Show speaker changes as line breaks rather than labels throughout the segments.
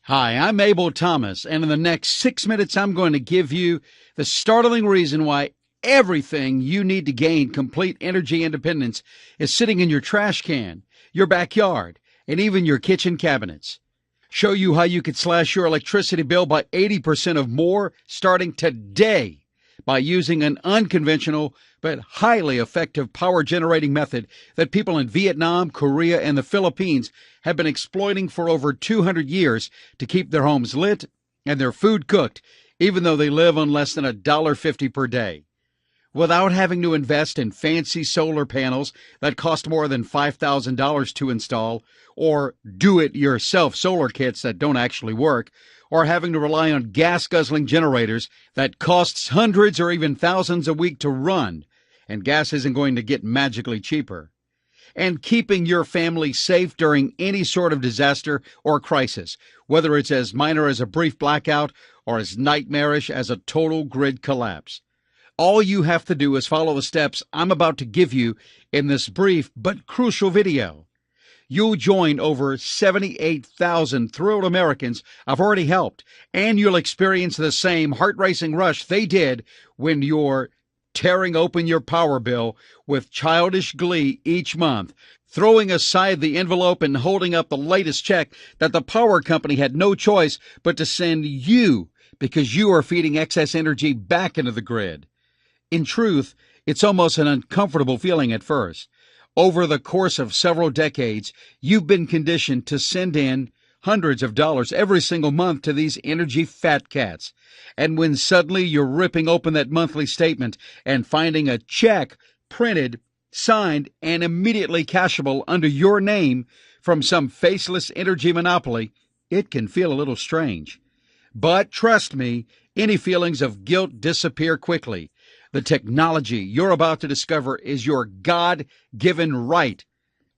Hi, I'm Abel Thomas, and in the next 6 minutes, I'm going to give you the startling reason why everything you need to gain complete energy independence is sitting in your trash can, your backyard, and even your kitchen cabinets. Show you how you could slash your electricity bill by 80% or more starting today by using an unconventional but highly effective power generating method that people in Vietnam, Korea, and the Philippines have been exploiting for over 200 years to keep their homes lit and their food cooked, even though they live on less than $1.50 per day. Without having to invest in fancy solar panels that cost more than $5,000 to install, or do-it-yourself solar kits that don't actually work, or having to rely on gas-guzzling generators that costs hundreds or even thousands a week to run, and gas isn't going to get magically cheaper. And keeping your family safe during any sort of disaster or crisis, whether it's as minor as a brief blackout or as nightmarish as a total grid collapse. All you have to do is follow the steps I'm about to give you in this brief but crucial video. You'll join over 78,000 thrilled Americans I've already helped, and you'll experience the same heart-racing rush they did when you're tearing open your power bill with childish glee each month, throwing aside the envelope and holding up the latest check that the power company had no choice but to send you because you are feeding excess energy back into the grid. In truth, it's almost an uncomfortable feeling at first. Over the course of several decades, you've been conditioned to send in hundreds of dollars every single month to these energy fat cats. And when suddenly you're ripping open that monthly statement and finding a check printed, signed, and immediately cashable under your name from some faceless energy monopoly, it can feel a little strange. But trust me, any feelings of guilt disappear quickly. The technology you're about to discover is your God-given right,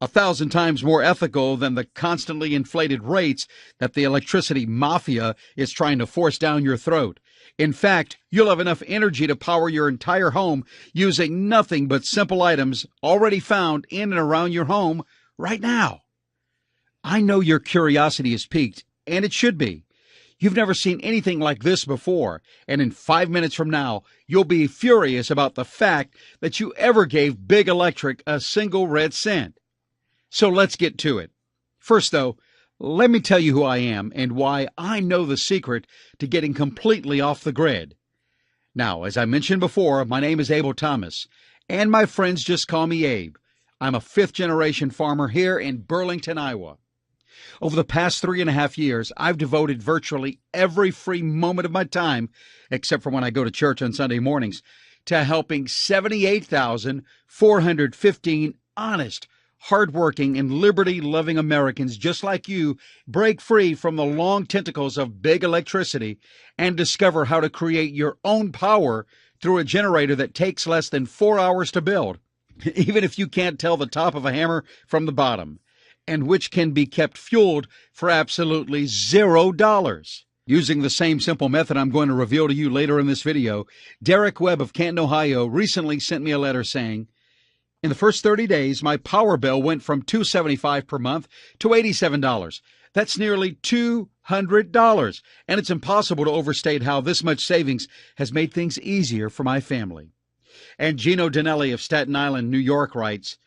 1,000 times more ethical than the constantly inflated rates that the electricity mafia is trying to force down your throat. In fact, you'll have enough energy to power your entire home using nothing but simple items already found in and around your home right now. I know your curiosity is piqued, and it should be. You've never seen anything like this before, and in 5 minutes from now, you'll be furious about the fact that you ever gave Big Electric a single red cent. So let's get to it. First, though, let me tell you who I am and why I know the secret to getting completely off the grid. Now, as I mentioned before, my name is Abel Thomas, and my friends just call me Abe. I'm a fifth-generation farmer here in Burlington, Iowa. Over the past 3.5 years, I've devoted virtually every free moment of my time, except for when I go to church on Sunday mornings, to helping 78,415 honest, hardworking, and liberty-loving Americans just like you break free from the long tentacles of big electricity and discover how to create your own power through a generator that takes less than 4 hours to build, even if you can't tell the top of a hammer from the bottom, and which can be kept fueled for absolutely $0. Using the same simple method I'm going to reveal to you later in this video, Derek Webb of Canton, Ohio, recently sent me a letter saying, "In the first 30 days, my power bill went from $275 per month to $87. That's nearly $200, and it's impossible to overstate how this much savings has made things easier for my family." And Gino Donnelly of Staten Island, New York writes,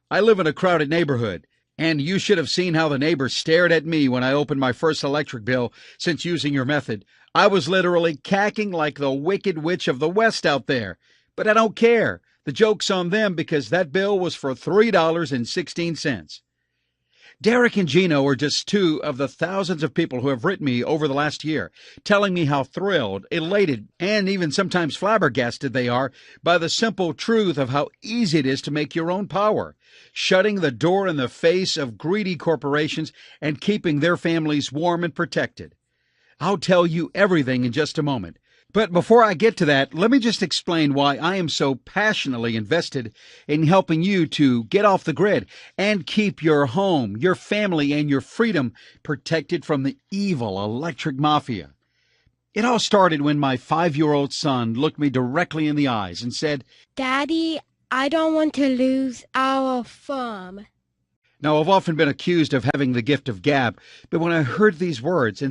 "I live in a crowded neighborhood, and you should have seen how the neighbors stared at me when I opened my first electric bill since using your method. I was literally cacking like the Wicked Witch of the West out there. But I don't care. The joke's on them because that bill was for $3.16. Derek and Gino are just two of the thousands of people who have written me over the last year, telling me how thrilled, elated, and even sometimes flabbergasted they are by the simple truth of how easy it is to make your own power, shutting the door in the face of greedy corporations and keeping their families warm and protected. I'll tell you everything in just a moment. But before I get to that, let me just explain why I am so passionately invested in helping you to get off the grid and keep your home, your family, and your freedom protected from the evil electric mafia. It all started when my 5-year-old son looked me directly in the eyes and said,
"Daddy, I don't want to lose our farm."
Now, I've often been accused of having the gift of gab, but when I heard these words and